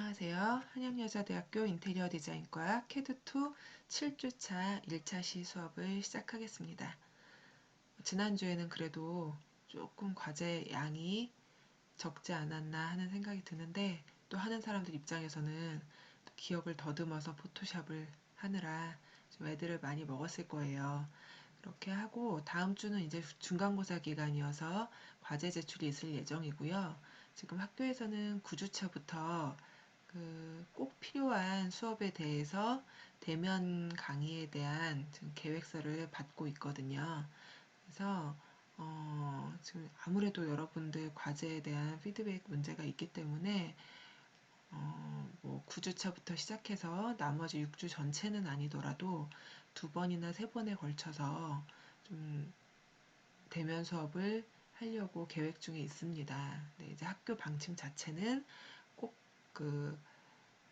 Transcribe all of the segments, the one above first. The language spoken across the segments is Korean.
안녕하세요. 한양여자대학교 인테리어 디자인과 캐드2 7주차 1차 시 수업을 시작하겠습니다. 지난주에는 그래도 조금 과제 양이 적지 않았나 하는 생각이 드는데, 또 하는 사람들 입장에서는 또 기억을 더듬어서 포토샵을 하느라 좀 애들을 많이 먹었을 거예요. 그렇게 하고 다음 주는 이제 중간고사 기간이어서 과제 제출이 있을 예정이고요. 지금 학교에서는 9주차부터 꼭 필요한 수업에 대해서 대면 강의에 대한 지금 계획서를 받고 있거든요. 그래서 지금 아무래도 여러분들 과제에 대한 피드백 문제가 있기 때문에 뭐 9주차부터 시작해서 나머지 6주 전체는 아니더라도 2번이나 3번에 걸쳐서 좀 대면 수업을 하려고 계획 중에 있습니다. 네, 이제 학교 방침 자체는 꼭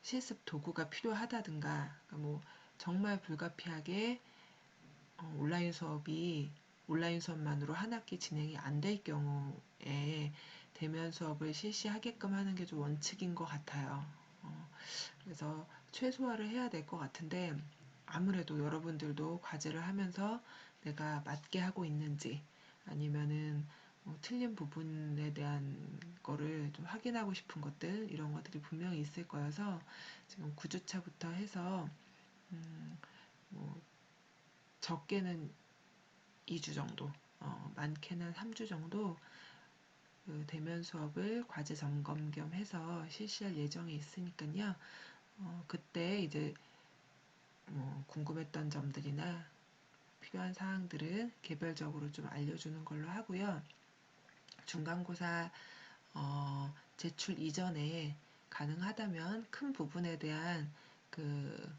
실습 도구가 필요하다든가, 그러니까 뭐 정말 불가피하게 온라인 수업만으로 한 학기 진행이 안 될 경우에 대면 수업을 실시하게끔 하는 게 좀 원칙인 것 같아요. 그래서 최소화를 해야 될 것 같은데, 아무래도 여러분들도 과제를 하면서 내가 맞게 하고 있는지 아니면은 틀린 부분에 대한 거를 좀 확인하고 싶은 것들, 이런 것들이 분명히 있을 거여서 지금 9주차부터 해서 뭐 적게는 2주 정도, 많게는 3주 정도 대면 수업을 과제 점검 겸 해서 실시할 예정이 있으니까요. 그때 이제 뭐 궁금했던 점들이나 필요한 사항들은 개별적으로 좀 알려주는 걸로 하고요. 중간고사 제출 이전에 가능하다면 큰 부분에 대한 그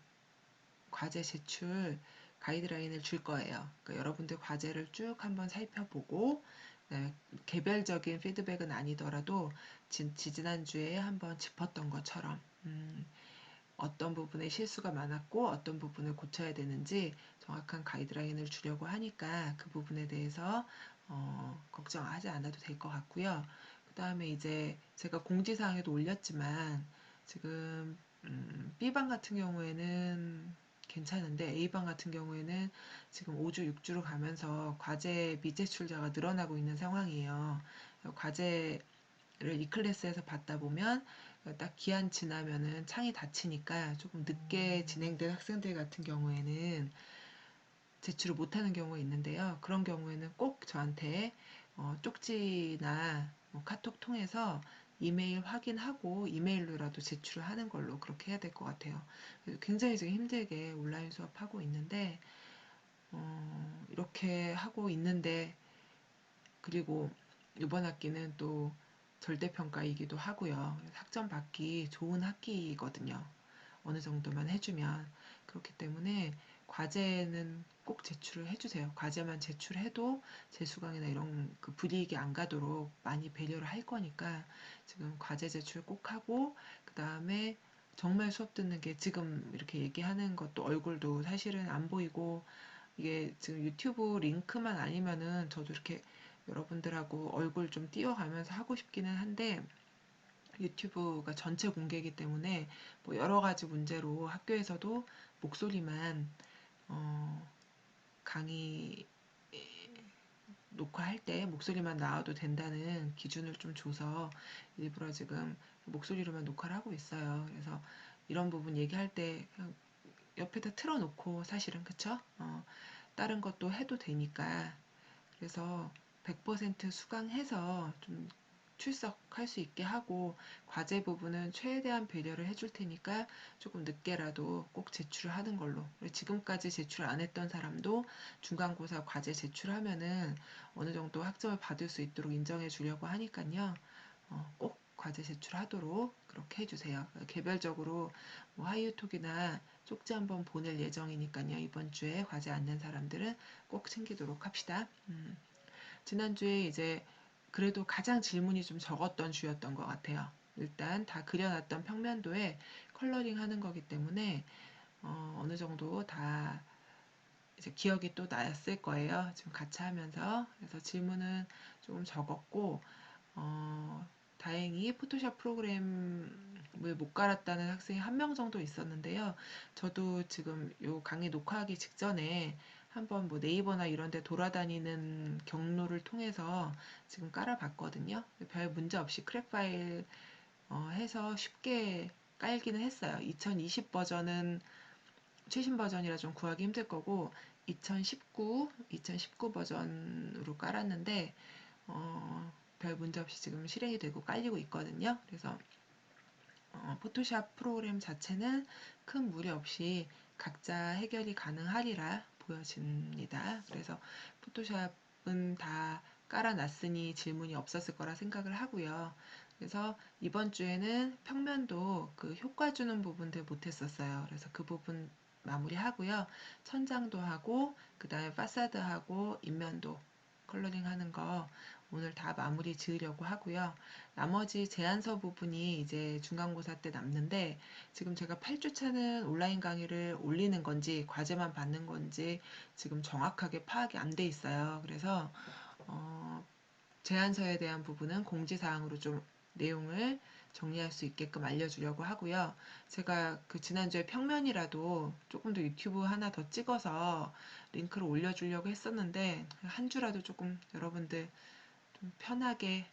과제 제출 가이드라인을 줄 거예요. 그러니까 여러분들 과제를 쭉 한번 살펴보고, 개별적인 피드백은 아니더라도 지난주에 한번 짚었던 것처럼 어떤 부분에 실수가 많았고 어떤 부분을 고쳐야 되는지 정확한 가이드라인을 주려고 하니까 그 부분에 대해서 걱정하지 않아도 될 것 같고요. 그 다음에 이제 제가 공지사항에도 올렸지만 지금 B반 같은 경우에는 괜찮은데 A반 같은 경우에는 지금 5주, 6주로 가면서 과제 미제출자가 늘어나고 있는 상황이에요. 과제를 이 클래스에서 받다 보면 딱 기한 지나면은 창이 닫히니까 조금 늦게 진행된 학생들 같은 경우에는 제출을 못하는 경우가 있는데요. 그런 경우에는 꼭 저한테 쪽지나 뭐 카톡 통해서 이메일 확인하고 이메일로라도 제출을 하는 걸로 그렇게 해야 될 것 같아요. 굉장히 지금 힘들게 온라인 수업하고 있는데 이렇게 하고 있는데, 그리고 이번 학기는 또 절대평가이기도 하고요. 학점 받기 좋은 학기거든요. 어느 정도만 해주면. 그렇기 때문에 과제는 꼭 제출을 해주세요. 과제만 제출해도 재수강이나 이런 불이익이 안 가도록 많이 배려를 할 거니까 지금 과제 제출 꼭 하고, 그 다음에 정말 수업 듣는 게 지금 이렇게 얘기하는 것도 얼굴도 사실은 안 보이고, 이게 지금 유튜브 링크만 아니면은 저도 이렇게 여러분들하고 얼굴 좀 띄워가면서 하고 싶기는 한데, 유튜브가 전체 공개이기 때문에 뭐 여러 가지 문제로 학교에서도 목소리만 강의 녹화할 때 목소리만 나와도 된다는 기준을 좀 줘서 일부러 지금 목소리로만 녹화를 하고 있어요. 그래서 이런 부분 얘기할 때 그냥 옆에다 틀어놓고, 사실은 그쵸? 다른 것도 해도 되니까. 그래서 100% 수강해서 좀 출석할 수 있게 하고, 과제 부분은 최대한 배려를 해줄 테니까 조금 늦게라도 꼭 제출을 하는 걸로. 지금까지 제출 안 했던 사람도 중간고사 과제 제출하면은 어느 정도 학점을 받을 수 있도록 인정해 주려고 하니까요. 꼭 과제 제출하도록 그렇게 해주세요. 개별적으로 뭐 하이유톡이나 쪽지 한번 보낼 예정이니까요. 이번 주에 과제 안 낸 사람들은 꼭 챙기도록 합시다. 지난주에 이제 그래도 가장 질문이 좀 적었던 주였던 것 같아요. 일단 다 그려놨던 평면도에 컬러링 하는 거기 때문에 어느 정도 다 이제 기억이 또 났을 거예요. 지금 같이 하면서. 그래서 질문은 조금 적었고, 다행히 포토샵 프로그램을 못 갈았다는 학생이 한 명 정도 있었는데요. 저도 지금 요 강의 녹화하기 직전에 한번 뭐 네이버나 이런 데 돌아다니는 경로를 통해서 지금 깔아봤거든요. 별 문제 없이 크랙 파일 해서 쉽게 깔기는 했어요. 2020 버전은 최신 버전이라 좀 구하기 힘들 거고 2019 버전으로 깔았는데 별 문제 없이 지금 실행이 되고 깔리고 있거든요. 그래서 포토샵 프로그램 자체는 큰 무리 없이 각자 해결이 가능하리라 보여집니다. 그래서 포토샵은 다 깔아놨으니 질문이 없었을 거라 생각을 하고요. 그래서 이번 주에는 평면도 그 효과 주는 부분들 못했었어요. 그래서 그 부분 마무리하고요. 천장도 하고 그 다음에 파사드하고 인면도 컬러링 하는 거 오늘 다 마무리 지으려고 하고요. 나머지 제안서 부분이 이제 중간고사 때 남는데 지금 제가 8주차는 온라인 강의를 올리는 건지 과제만 받는 건지 지금 정확하게 파악이 안 돼 있어요. 그래서 제안서에 대한 부분은 공지사항으로 좀 내용을 정리할 수 있게끔 알려주려고 하고요. 제가 그 지난주에 평면이라도 조금 더 유튜브 하나 더 찍어서 링크를 올려주려고 했었는데 한 주라도 조금 여러분들 좀 편하게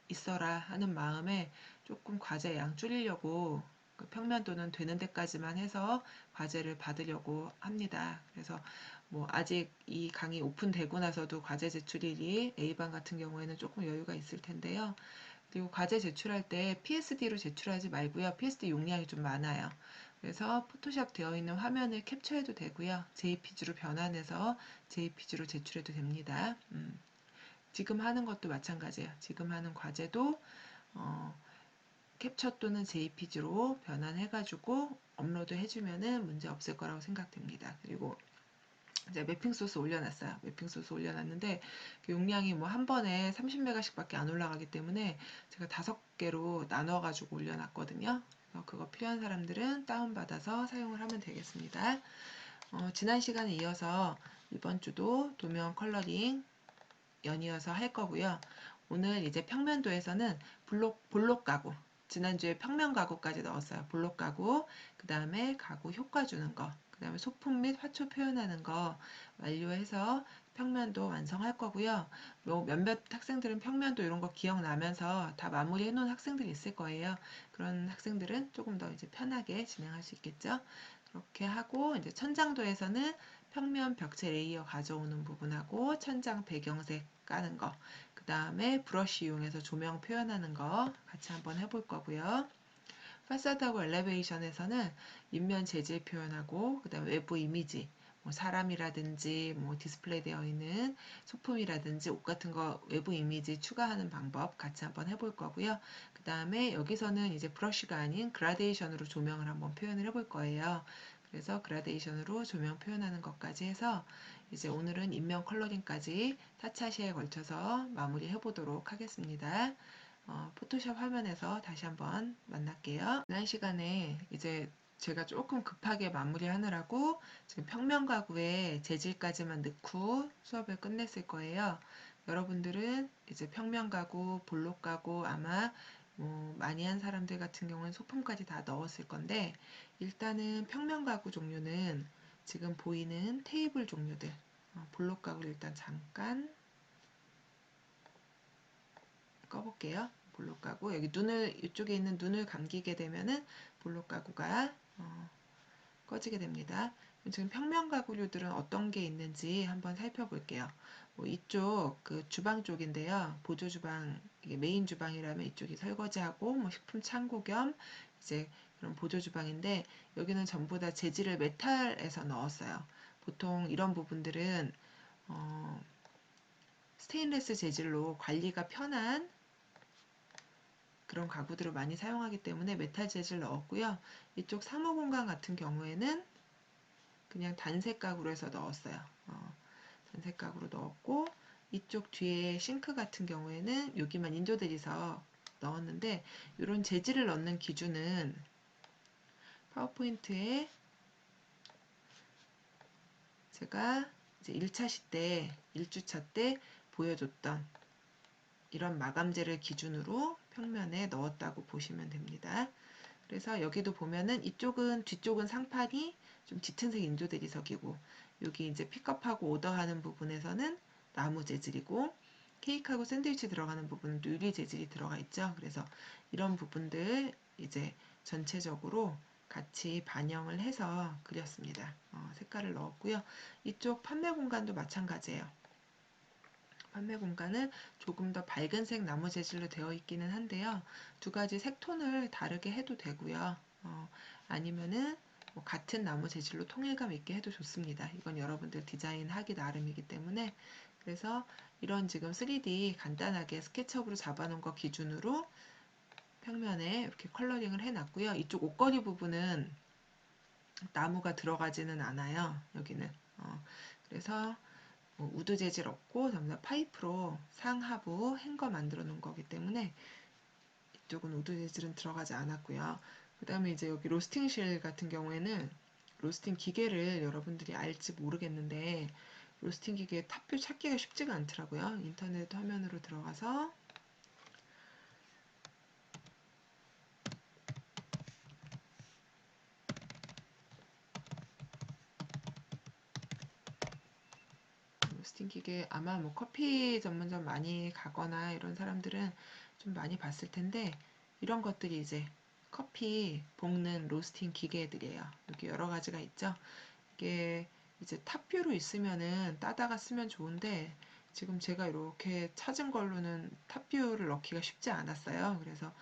있어라 하는 마음에 조금 과제 양 줄이려고 그 평면도는 되는 데까지만 해서 과제를 받으려고 합니다. 그래서 뭐 아직 이 강의 오픈되고 나서도 과제 제출일이 A반 같은 경우에는 조금 여유가 있을 텐데요. 그리고 과제 제출할 때 PSD로 제출하지 말고요. PSD 용량이 좀 많아요. 그래서 포토샵 되어 있는 화면을 캡처해도 되고요. JPG로 변환해서 JPG로 제출해도 됩니다. 지금 하는 것도 마찬가지예요. 지금 하는 과제도 캡처 또는 JPG로 변환해가지고 업로드 해주면은 문제 없을 거라고 생각됩니다. 그리고 이제 매핑 소스 올려놨어요. 매핑 소스 올려놨는데 그 용량이 뭐 한 번에 30메가씩밖에 안 올라가기 때문에 제가 5개로 나눠가지고 올려놨거든요. 그거 필요한 사람들은 다운받아서 사용을 하면 되겠습니다. 지난 시간에 이어서 이번 주도 도면 컬러링 연이어서 할 거고요. 오늘 이제 평면도에서는 볼록 가구, 지난주에 평면 가구까지 넣었어요. 볼록 가구, 그 다음에 가구 효과 주는 거, 그 다음에 소품 및 화초 표현하는 거 완료해서 평면도 완성할 거고요. 뭐 몇몇 학생들은 평면도 이런 거 기억나면서 다 마무리해 놓은 학생들이 있을 거예요. 그런 학생들은 조금 더 이제 편하게 진행할 수 있겠죠. 그렇게 하고 이제 천장도에서는 평면 벽체 레이어 가져오는 부분하고 천장 배경색 까는 거, 그 다음에 브러쉬 이용해서 조명 표현하는 거 같이 한번 해볼 거고요. 파사드하고 엘리베이션에서는 인면 재질 표현하고 그 다음에 외부 이미지, 뭐 사람이라든지 뭐 디스플레이 되어 있는 소품이라든지 옷 같은 거 외부 이미지 추가하는 방법 같이 한번 해볼 거고요. 그 다음에 여기서는 이제 브러쉬가 아닌 그라데이션으로 조명을 한번 표현을 해볼 거예요. 그래서 그라데이션으로 조명 표현하는 것까지 해서 이제 오늘은 인면 컬러링까지 4차시에 걸쳐서 마무리 해보도록 하겠습니다. 포토샵 화면에서 다시 한번 만날게요. 지난 시간에 이제 제가 조금 급하게 마무리하느라고 지금 평면 가구에 재질까지만 넣고 수업을 끝냈을 거예요. 여러분들은 이제 평면 가구, 볼록 가구 아마 뭐 많이 한 사람들 같은 경우는 소품까지 다 넣었을 건데 일단은 평면 가구 종류는 지금 보이는 테이블 종류들 볼록 가구를 일단 잠깐 꺼볼게요. 볼록 가구 여기 눈을 이쪽에 있는 눈을 감기게 되면은 볼록 가구가 꺼지게 됩니다. 지금 평면 가구류들은 어떤 게 있는지 한번 살펴볼게요. 뭐 이쪽 그 주방 쪽인데요. 보조 주방 이게 메인 주방이라면 이쪽이 설거지하고 뭐 식품 창고 겸 이제 그런 보조 주방인데 여기는 전부 다 재질을 메탈에서 넣었어요. 보통 이런 부분들은 스테인레스 재질로 관리가 편한 그런 가구들을 많이 사용하기 때문에 메탈 재질 넣었고요. 이쪽 사무공간 같은 경우에는 그냥 단색 가구로 해서 넣었어요. 단색 가구로 넣었고 이쪽 뒤에 싱크 같은 경우에는 여기만 인조들이서 넣었는데 이런 재질을 넣는 기준은 파워포인트에 제가 이제 1차 시 때, 1주차 때 보여줬던 이런 마감재를 기준으로 평면에 넣었다고 보시면 됩니다. 그래서 여기도 보면은 뒤쪽은 상판이 좀 짙은색 인조 대리석이고, 여기 이제 픽업하고 오더하는 부분에서는 나무 재질이고, 케이크하고 샌드위치 들어가는 부분은 유리 재질이 들어가 있죠. 그래서 이런 부분들 이제 전체적으로 같이 반영을 해서 그렸습니다. 색깔을 넣었고요. 이쪽 판매 공간도 마찬가지예요. 판매 공간은 조금 더 밝은 색 나무 재질로 되어 있기는 한데요. 두 가지 색톤을 다르게 해도 되고요. 아니면은 뭐 같은 나무 재질로 통일감 있게 해도 좋습니다. 이건 여러분들 디자인하기 나름이기 때문에. 그래서 이런 지금 3D 간단하게 스케치업으로 잡아놓은 거 기준으로 평면에 이렇게 컬러링을 해놨고요. 이쪽 옷걸이 부분은 나무가 들어가지는 않아요. 여기는. 그래서 뭐 우드 재질 없고 전부 다 파이프로 상하부 행거 만들어 놓은 거기 때문에 이쪽은 우드 재질은 들어가지 않았고요. 그 다음에 이제 여기 로스팅실 같은 경우에는 로스팅 기계를 여러분들이 알지 모르겠는데, 로스팅 기계 탑뷰 찾기가 쉽지가 않더라고요. 인터넷 화면으로 들어가서 로스팅 기계, 아마 뭐 커피 전문점 많이 가거나 이런 사람들은 좀 많이 봤을 텐데, 이런 것들이 이제 커피 볶는 로스팅 기계들이에요. 여기 여러 가지가 있죠. 이게 이제 탑뷰로 있으면은 따다가 쓰면 좋은데, 지금 제가 이렇게 찾은 걸로는 탑뷰를 넣기가 쉽지 않았어요. 그래서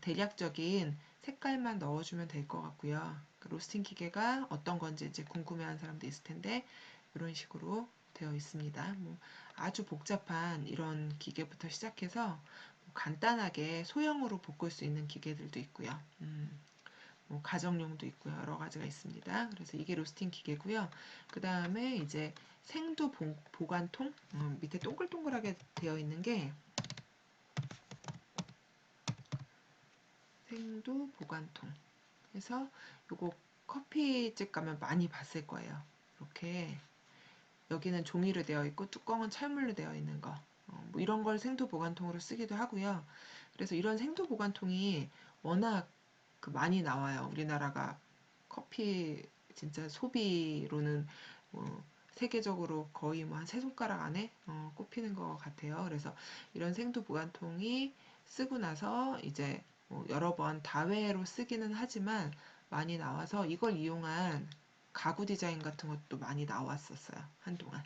대략적인 색깔만 넣어주면 될 것 같고요. 그 로스팅 기계가 어떤 건지 이제 궁금해하는 사람도 있을 텐데, 이런 식으로 되어 있습니다. 뭐 아주 복잡한 이런 기계부터 시작해서 뭐 간단하게 소형으로 볶을 수 있는 기계들도 있고요. 뭐 가정용도 있고요. 여러 가지가 있습니다. 그래서 이게 로스팅 기계고요. 그 다음에 이제 생두 보관통, 밑에 동글동글하게 되어 있는 게 생두 보관통. 그래서 요거 커피집 가면 많이 봤을 거예요. 이렇게 여기는 종이로 되어 있고 뚜껑은 철물로 되어 있는 거. 뭐 이런 걸 생두 보관통으로 쓰기도 하고요. 그래서 이런 생두 보관통이 워낙 많이 나와요. 우리나라가 커피 진짜 소비로는 세계적으로 거의 뭐 한 세 손가락 안에 꼽히는 것 같아요. 그래서 이런 생두 보관통이 쓰고 나서 이제 뭐 여러 번 다회로 쓰기는 하지만 많이 나와서 이걸 이용한 가구 디자인 같은 것도 많이 나왔었어요. 한동안.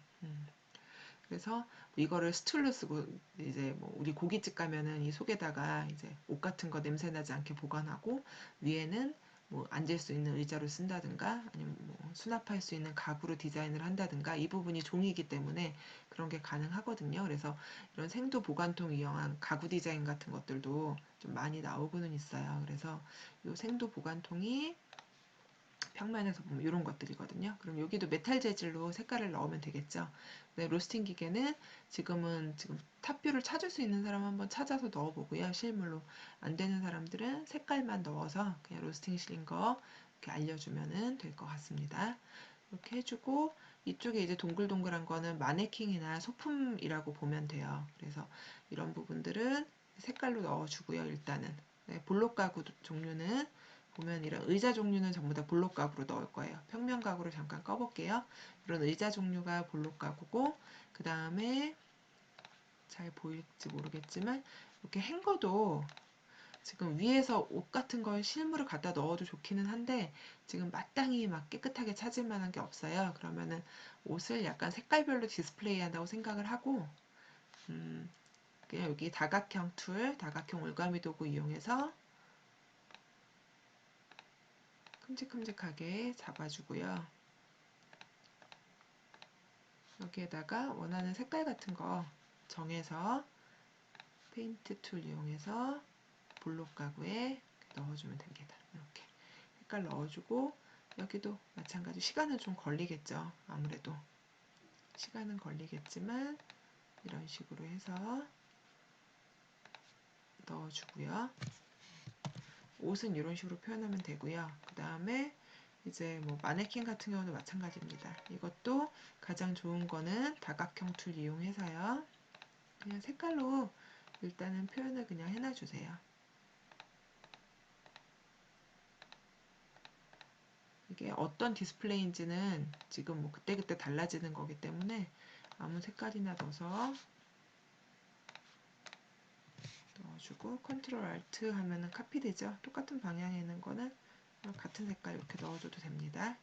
그래서 뭐 이거를 스툴로 쓰고 이제 뭐 우리 고깃집 가면은 이 속에다가 이제 옷 같은 거 냄새 나지 않게 보관하고, 위에는 뭐 앉을 수 있는 의자로 쓴다든가 아니면 뭐 수납할 수 있는 가구로 디자인을 한다든가, 이 부분이 종이기 때문에 그런 게 가능하거든요. 그래서 이런 생도 보관통 이용한 가구 디자인 같은 것들도 좀 많이 나오고는 있어요. 그래서 이 생도 보관통이 평면에서 보면 이런 것들이거든요. 그럼 여기도 메탈 재질로 색깔을 넣으면 되겠죠. 네, 로스팅 기계는 지금 탑뷰를 찾을 수 있는 사람 한번 찾아서 넣어보고요. 실물로 안 되는 사람들은 색깔만 넣어서 그냥 로스팅 실인 거 이렇게 알려주면 될 것 같습니다. 이렇게 해주고, 이쪽에 이제 동글동글한 거는 마네킹이나 소품이라고 보면 돼요. 그래서 이런 부분들은 색깔로 넣어주고요. 일단은 네, 볼록 가구 종류는 보면 이런 의자 종류는 전부 다 볼록 가구로 넣을 거예요. 평면 가구로 잠깐 꺼볼게요. 이런 의자 종류가 볼록 가구고, 그 다음에 잘 보일지 모르겠지만 이렇게 행거도 지금 위에서 옷 같은 걸 실물을 갖다 넣어도 좋기는 한데, 지금 마땅히 막 깨끗하게 찾을 만한 게 없어요. 그러면은 옷을 약간 색깔별로 디스플레이 한다고 생각을 하고, 그냥 여기 다각형 다각형 올가미 도구 이용해서 큼직큼직하게 잡아주고요. 여기에다가 원하는 색깔 같은 거 정해서 페인트 툴 이용해서 볼록 가구에 넣어주면 됩니다. 이렇게 색깔 넣어주고, 여기도 마찬가지 시간은 좀 걸리겠죠. 아무래도 시간은 걸리겠지만 이런 식으로 해서 넣어주고요. 옷은 이런 식으로 표현하면 되고요. 그 다음에 이제 뭐 마네킹 같은 경우도 마찬가지입니다. 이것도 가장 좋은 거는 다각형 툴 이용해서요. 그냥 색깔로 일단은 표현을 그냥 해놔주세요. 이게 어떤 디스플레이인지는 지금 뭐 그때그때 달라지는 거기 때문에 아무 색깔이나 넣어주고 컨트롤 알트 하면은 카피되죠. 똑같은 방향에 있는 거는 같은 색깔 이렇게 넣어줘도 됩니다.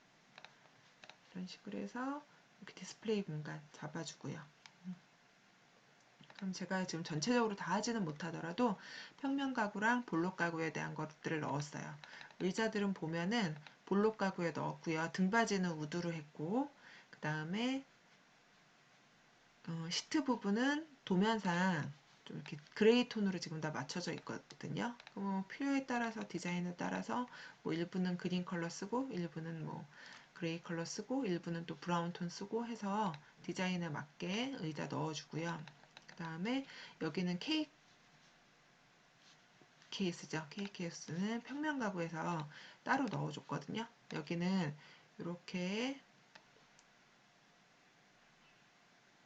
이런 식으로 해서 이렇게 디스플레이 공간 잡아주고요. 그럼 제가 지금 전체적으로 다 하지는 못하더라도 평면 가구랑 볼록 가구에 대한 것들을 넣었어요. 의자들은 보면은 볼록 가구에 넣었고요. 등받이는 우드로 했고, 그 다음에 시트 부분은 도면상 좀 이렇게 그레이 톤으로 지금 다 맞춰져 있거든요. 필요에 따라서 디자인에 따라서 뭐 일부는 그린 컬러 쓰고 일부는 뭐 그레이 컬러 쓰고 일부는 또 브라운 톤 쓰고 해서 디자인에 맞게 의자 넣어주고요. 그 다음에 여기는 케이스죠. 케이스는 평면 가구에서 따로 넣어줬거든요. 여기는 이렇게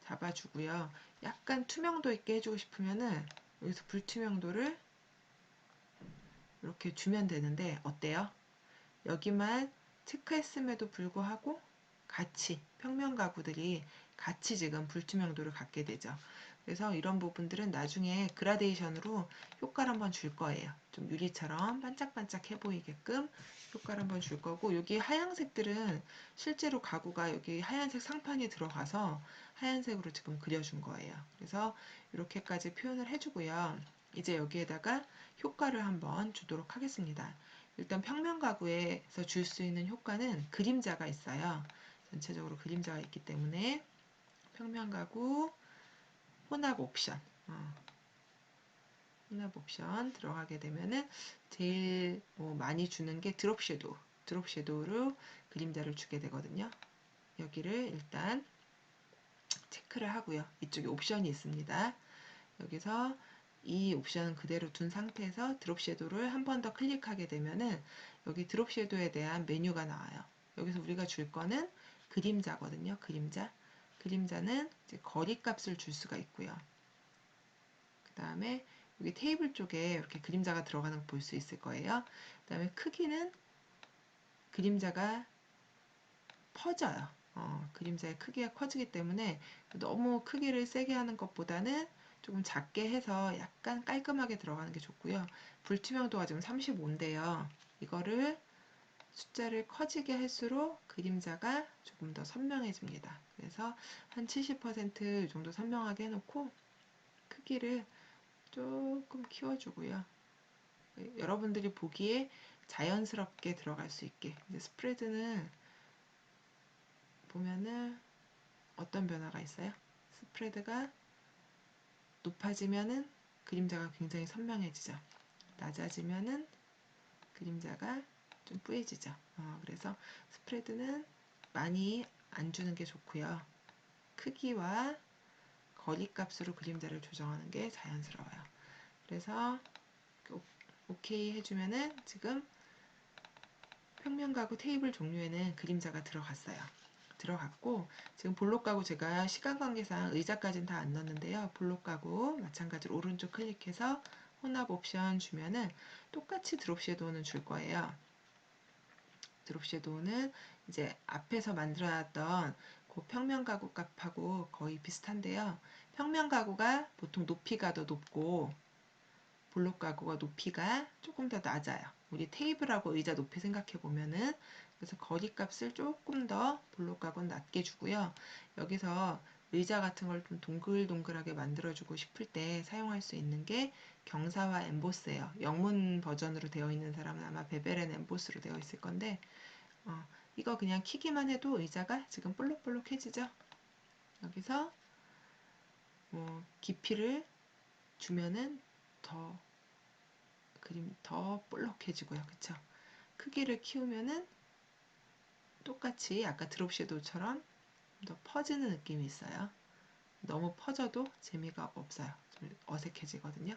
잡아주고요. 약간 투명도 있게 해주고 싶으면은 여기서 불투명도를 이렇게 주면 되는데 어때요? 여기만 체크했음에도 불구하고 같이 평면 가구들이 같이 지금 불투명도를 갖게 되죠. 그래서 이런 부분들은 나중에 그라데이션으로 효과를 한번 줄 거예요. 좀 유리처럼 반짝반짝해 보이게끔 효과를 한번 줄 거고, 여기 하얀색들은 실제로 가구가 여기 하얀색 상판이 들어가서 하얀색으로 지금 그려준 거예요. 그래서 이렇게까지 표현을 해주고요. 이제 여기에다가 효과를 한번 주도록 하겠습니다. 일단 평면 가구에서 줄 수 있는 효과는 그림자가 있어요. 전체적으로 그림자가 있기 때문에 평면 가구 혼합 옵션, 혼합 옵션 들어가게 되면은 제일 뭐 많이 주는 게 드롭 섀도우로 그림자를 주게 되거든요. 여기를 일단 체크를 하고요. 이쪽에 옵션이 있습니다. 여기서 이 옵션은 그대로 둔 상태에서 드롭 섀도우를 한 번 더 클릭하게 되면은 여기 드롭 섀도우에 대한 메뉴가 나와요. 여기서 우리가 줄 거는 그림자거든요. 그림자는 이제 거리 값을 줄 수가 있고요. 그 다음에 여기 테이블 쪽에 이렇게 그림자가 들어가는 거 볼 수 있을 거예요. 그 다음에 크기는 그림자가 퍼져요. 그림자의 크기가 커지기 때문에 너무 크기를 세게 하는 것보다는 조금 작게 해서 약간 깔끔하게 들어가는 게 좋고요. 불투명도가 지금 35인데요. 이거를 숫자를 커지게 할수록 그림자가 조금 더 선명해집니다. 그래서 한 70% 정도 선명하게 해놓고 크기를 조금 키워주고요. 여러분들이 보기에 자연스럽게 들어갈 수 있게. 이제 스프레드는 보면은 어떤 변화가 있어요? 스프레드가 높아지면은 그림자가 굉장히 선명해지죠. 낮아지면은 그림자가 좀 뿌얘지죠. 그래서 스프레드는 많이 안 주는 게 좋고요. 크기와 거리 값으로 그림자를 조정하는 게 자연스러워요. 그래서 오케이 해주면은 지금 평면 가구 테이블 종류에는 그림자가 들어갔고, 지금 볼록 가구 제가 시간 관계상 의자까지는 다 안 넣었는데요. 볼록 가구 마찬가지로 오른쪽 클릭해서 혼합 옵션 주면은 똑같이 드롭 섀도우는 줄 거예요. 드롭 섀도우는 이제 앞에서 만들어놨던 그 평면 가구 값하고 거의 비슷한데요. 평면 가구가 보통 높이가 더 높고 볼록 가구가 높이가 조금 더 낮아요. 우리 테이블하고 의자 높이 생각해 보면은, 그래서 거리 값을 조금 더 볼록 가구는 낮게 주고요. 여기서 의자 같은 걸 좀 동글동글하게 만들어주고 싶을 때 사용할 수 있는 게 경사와 엠보스예요. 영문 버전으로 되어 있는 사람은 아마 베벨 앤 엠보스로 되어 있을 건데, 이거 그냥 키기만 해도 의자가 지금 볼록볼록해지죠. 여기서 깊이를 주면은 더 그림 더 볼록해지고요. 그쵸? 크기를 키우면은 똑같이 아까 드롭 섀도우처럼 더 퍼지는 느낌이 있어요. 너무 퍼져도 재미가 없어요. 좀 어색해지거든요.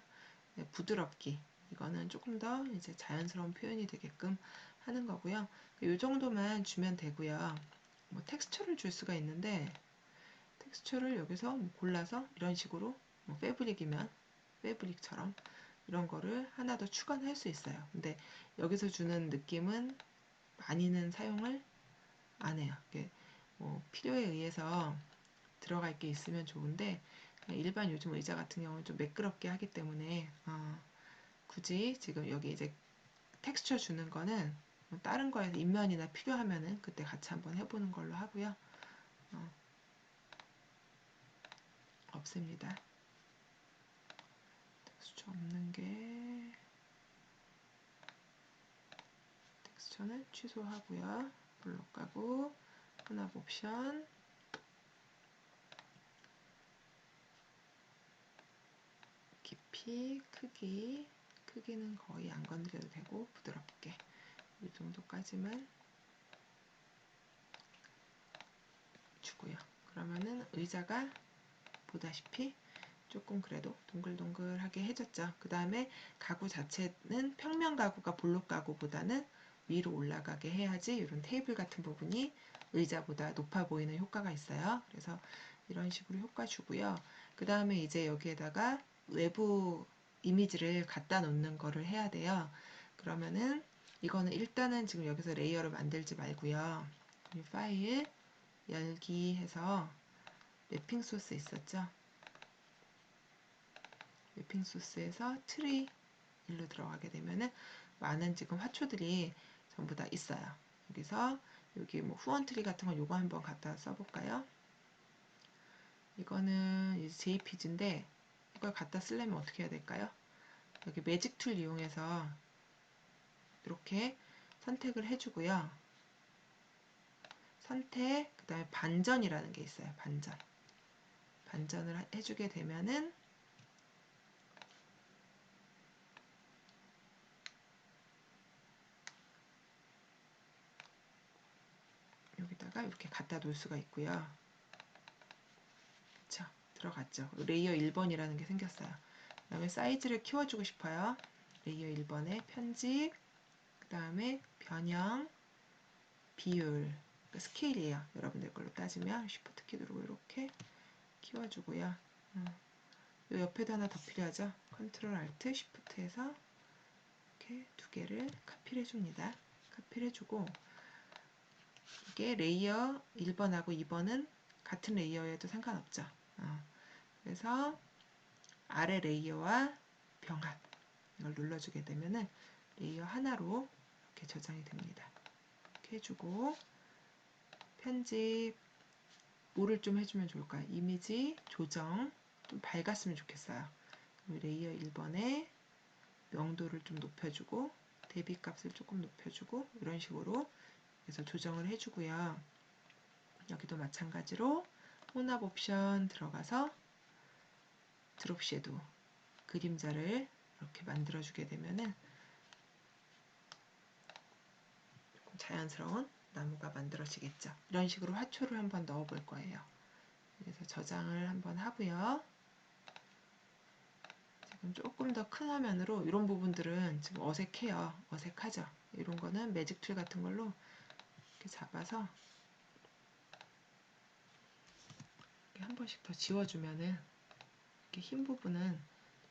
네, 부드럽기. 이거는 조금 더 이제 자연스러운 표현이 되게끔 하는 거고요. 이 정도만 주면 되고요. 뭐 텍스처를 줄 수가 있는데 텍스처를 여기서 뭐 골라서 이런 식으로 뭐 패브릭처럼 이런 거를 하나 더 추가할 수 있어요. 근데 여기서 주는 느낌은 많이는 사용을 안 해요. 뭐 필요에 의해서 들어갈 게 있으면 좋은데 일반 요즘 의자 같은 경우는 좀 매끄럽게 하기 때문에 굳이 지금 여기 이제 텍스처 주는 거는 다른 거에서 인면이나 필요하면은 그때 같이 한번 해보는 걸로 하고요. 없습니다. 텍스처 없는 게 텍스처는 취소하고요. 블록 가고 혼합 옵션 깊이 크기는 거의 안 건드려도 되고 부드럽게 이 정도까지만 주고요. 그러면은 의자가 보다시피 조금 그래도 동글동글하게 해졌죠. 그 다음에 가구 자체는 평면 가구가 볼록 가구보다는 위로 올라가게 해야지 이런 테이블 같은 부분이 의자보다 높아 보이는 효과가 있어요. 그래서 이런 식으로 효과 주고요. 그 다음에 이제 여기에다가 외부 이미지를 갖다 놓는 거를 해야 돼요. 그러면은 이거는 일단은 지금 여기서 레이어를 만들지 말고요. 파일 열기 해서 맵핑 소스 있었죠. 맵핑 소스에서 트리 일로 들어가게 되면은 많은 지금 화초들이 전부 다 있어요. 여기서 여기 뭐 후원 트리 같은 거 요거 한번 갖다 써볼까요? 이거는 이제 JPG인데 이걸 갖다 쓰려면 어떻게 해야 될까요? 여기 매직 툴 이용해서 이렇게 선택을 해주고요. 선택, 그 다음에 반전이라는 게 있어요. 반전을 해주게 되면은 여기다가 이렇게 갖다 놓을 수가 있고요. 그쵸? 들어갔죠. 레이어 1번이라는 게 생겼어요. 그 다음에 사이즈를 키워주고 싶어요. 레이어 1번에 편집, 그 다음에 변형, 비율, 그러니까 스케일이에요. 여러분들 걸로 따지면 쉬프트 키 누르고 이렇게 키워주고요. 요 옆에도 하나 더 필요하죠. 컨트롤 알트 쉬프트 해서 이렇게 두 개를 카피를 해줍니다. 카피를 해주고 이게 레이어 1번하고 2번은 같은 레이어에도 상관없죠. 그래서 아래 레이어와 병합 이걸 눌러주게 되면은 레이어 하나로 이렇게 저장이 됩니다. 이렇게 해주고 편집 뭐를 좀 해주면 좋을까요? 이미지 조정 좀 밝았으면 좋겠어요. 레이어 1번에 명도를 좀 높여주고 대비값을 조금 높여주고 이런 식으로 그래서 조정을 해주고요. 여기도 마찬가지로 혼합 옵션 들어가서 드롭 섀도우 그림자를 이렇게 만들어주게 되면은 자연스러운 나무가 만들어지겠죠. 이런 식으로 화초를 한번 넣어 볼 거예요. 그래서 저장을 한번 하고요. 지금 조금 더 큰 화면으로 이런 부분들은 지금 어색해요. 어색하죠. 이런 거는 매직 툴 같은 걸로 이렇게 잡아서 이렇게 한 번씩 더 지워주면은 이렇게 흰 부분은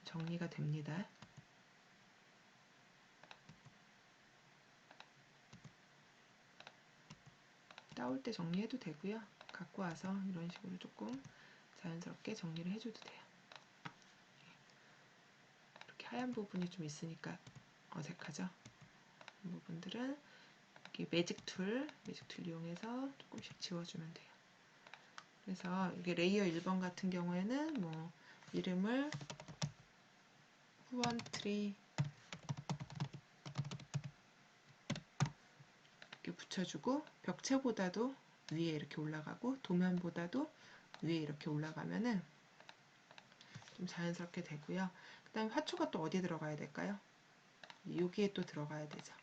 정리가 됩니다. 따올 때 정리해도 되고요. 갖고 와서 이런 식으로 조금 자연스럽게 정리를 해줘도 돼요. 이렇게 하얀 부분이 좀 있으니까 어색하죠. 이 부분들은 여기 매직 툴 이용해서 조금씩 지워주면 돼요. 그래서 이게 레이어 1번 같은 경우에는 뭐 이름을 후원 트리 이렇게 붙여주고 벽체보다도 위에 이렇게 올라가고 도면보다도 위에 이렇게 올라가면은 좀 자연스럽게 되고요. 그 다음에 화초가 또 어디 들어가야 될까요? 여기에 또 들어가야 되죠.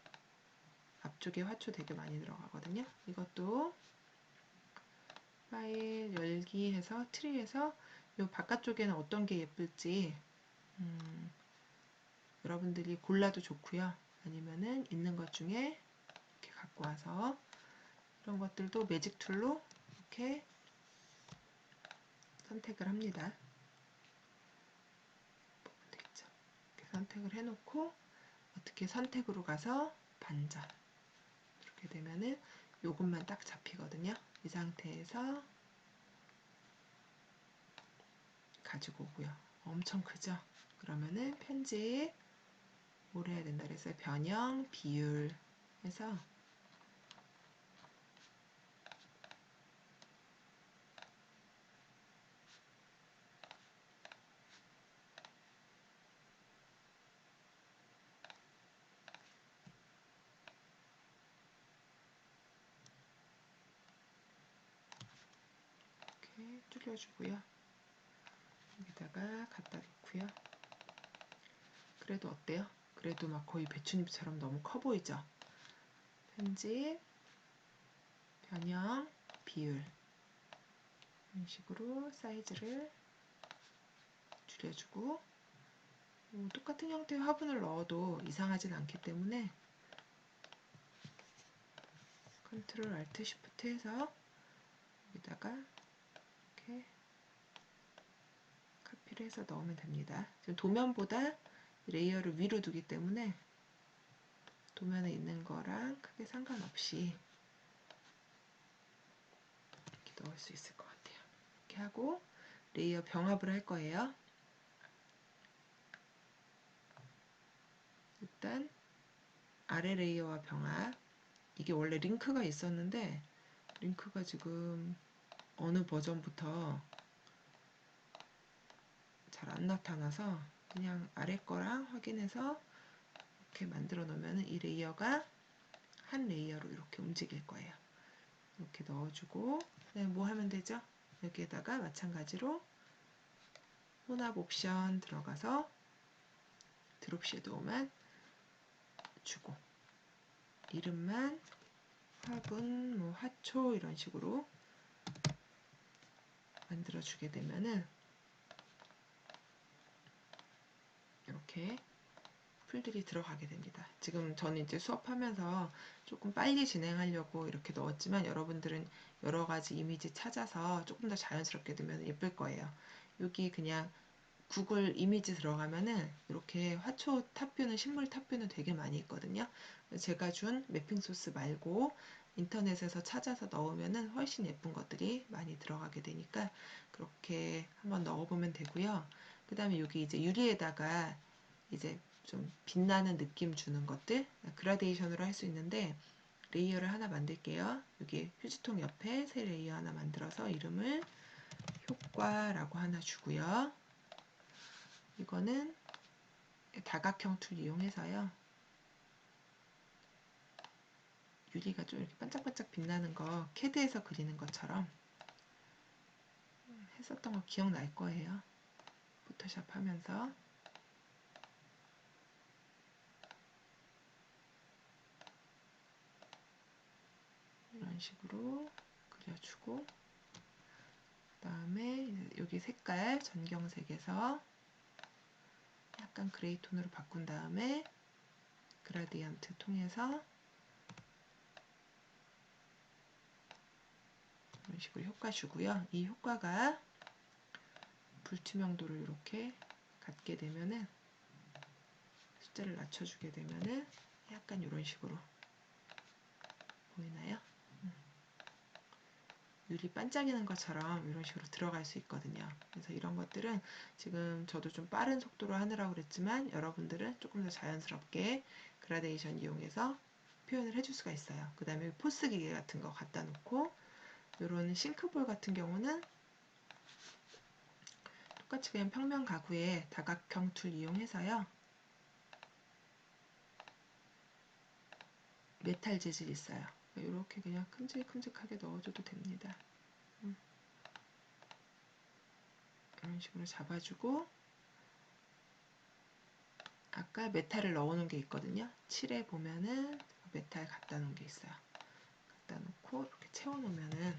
앞쪽에 화초 되게 많이 들어가거든요. 이것도 파일 열기 해서 트리에서 요 바깥쪽에는 어떤 게 예쁠지 여러분들이 골라도 좋고요. 아니면은 있는 것 중에 이렇게 갖고 와서 이런 것들도 매직 툴로 이렇게 선택을 합니다. 선택을 해놓고 어떻게 선택으로 가서 반전. 이렇게 되면은 요것만 딱 잡히거든요. 이 상태에서 가지고 오고요. 엄청 크죠? 그러면은 편집 뭘 해야 된다 그랬어요? 변형, 비율 해서 이렇게 줄여주고요. 여기다가 갖다 놓고요. 그래도 어때요? 그래도 막 거의 배추잎처럼 너무 커 보이죠? 편집, 변형, 비율 이런 식으로 사이즈를 줄여주고 똑같은 형태의 화분을 넣어도 이상하진 않기 때문에 컨트롤 알트 쉬프트 해서 여기다가 이렇게 카피를 해서 넣으면 됩니다. 지금 도면보다 레이어를 위로 두기 때문에 도면에 있는 거랑 크게 상관없이 이렇게 넣을 수 있을 것 같아요. 이렇게 하고 레이어 병합을 할 거예요. 일단 아래 레이어와 병합. 이게 원래 링크가 있었는데 링크가 지금 어느 버전부터 잘 안 나타나서 그냥 아래 거랑 확인해서 이렇게 만들어 놓으면 이 레이어가 한 레이어로 이렇게 움직일 거예요. 이렇게 넣어주고 그다음에 뭐 하면 되죠? 여기에다가 마찬가지로 혼합 옵션 들어가서 드롭 섀도우만 주고 이름만 화분, 뭐 화초 이런 식으로 만들어 주게 되면은 이렇게 풀들이 들어가게 됩니다. 지금 저는 이제 수업하면서 조금 빨리 진행하려고 이렇게 넣었지만 여러분들은 여러 가지 이미지 찾아서 조금 더 자연스럽게 넣으면 예쁠 거예요. 여기 그냥 구글 이미지 들어가면은 이렇게 화초 탑뷰는 식물 탑뷰는 되게 많이 있거든요. 제가 준 매핑 소스 말고 인터넷에서 찾아서 넣으면은 훨씬 예쁜 것들이 많이 들어가게 되니까 그렇게 한번 넣어보면 되고요. 그 다음에 여기 이제 유리에다가 이제 좀 빛나는 느낌 주는 것들 그라데이션으로 할 수 있는데 레이어를 하나 만들게요. 여기 휴지통 옆에 새 레이어 하나 만들어서 이름을 효과라고 하나 주고요. 이거는 다각형 툴 이용해서요. 유리가 좀 이렇게 반짝반짝 빛나는 거 캐드에서 그리는 것처럼 했었던 거 기억날 거예요. 포토샵 하면서 이런 식으로 그려주고 그 다음에 여기 색깔 전경색에서 약간 그레이 톤으로 바꾼 다음에 그라디언트 통해서 이런 식으로 효과 주고요. 이 효과가 불투명도를 이렇게 갖게 되면은 숫자를 낮춰주게 되면은 약간 이런 식으로 보이나요? 유리 반짝이는 것처럼 이런 식으로 들어갈 수 있거든요. 그래서 이런 것들은 지금 저도 좀 빠른 속도로 하느라고 그랬지만 여러분들은 조금 더 자연스럽게 그라데이션 이용해서 표현을 해줄 수가 있어요. 그 다음에 포스 기계 같은 거 갖다 놓고 이런 싱크볼 같은 경우는 똑같이 그냥 평면 가구에 다각형 툴 이용해서요. 메탈 재질 있어요. 이렇게 그냥 큼직큼직하게 넣어줘도 됩니다. 이런 식으로 잡아주고 아까 메탈을 넣어놓은 게 있거든요. 칠에 보면은 메탈 갖다 놓은 게 있어요. 갖다 놓고 이렇게 채워놓으면은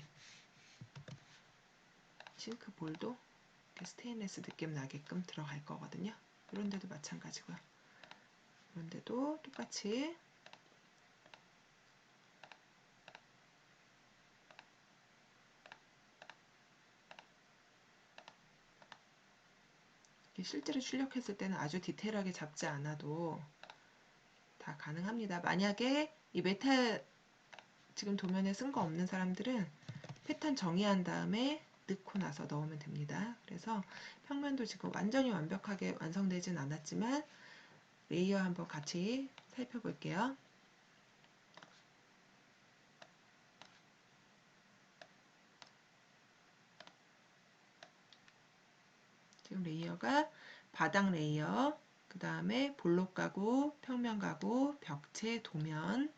싱크볼도 이렇게 스테인레스 느낌 나게끔 들어갈 거거든요. 이런 데도 마찬가지고요. 이런 데도 똑같이 실제로 출력했을 때는 아주 디테일하게 잡지 않아도 다 가능합니다. 만약에 이 메타 지금 도면에 쓴 거 없는 사람들은 패턴 정의한 다음에 넣고 나서 넣으면 됩니다. 그래서 평면도 지금 완전히 완벽하게 완성되진 않았지만 레이어 한번 같이 살펴볼게요. 지금 레이어가 바닥 레이어, 그 다음에 볼록 가구, 평면 가구, 벽체, 도면,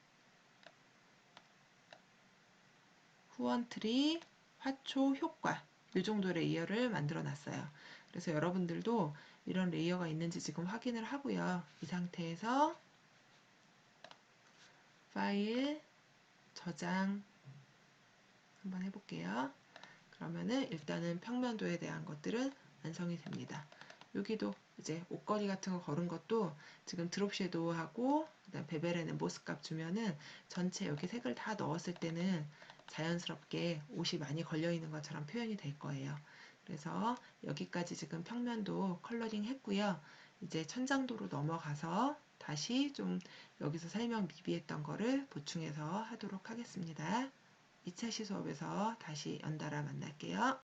후원 트리, 화초, 효과 이 정도 레이어를 만들어 놨어요. 그래서 여러분들도 이런 레이어가 있는지 지금 확인을 하고요. 이 상태에서 파일, 저장 한번 해볼게요. 그러면은 일단은 평면도에 대한 것들은 완성이 됩니다. 여기도 이제 옷걸이 같은 거 걸은 것도 지금 드롭 섀도우하고 그다음 베벨엔 엠보스 값 주면은 전체 여기 색을 다 넣었을 때는 자연스럽게 옷이 많이 걸려 있는 것처럼 표현이 될 거예요. 그래서 여기까지 지금 평면도 컬러링 했고요. 이제 천장도로 넘어가서 다시 좀 여기서 설명 미비했던 거를 보충해서 하도록 하겠습니다. 2차 시수업에서 다시 연달아 만날게요.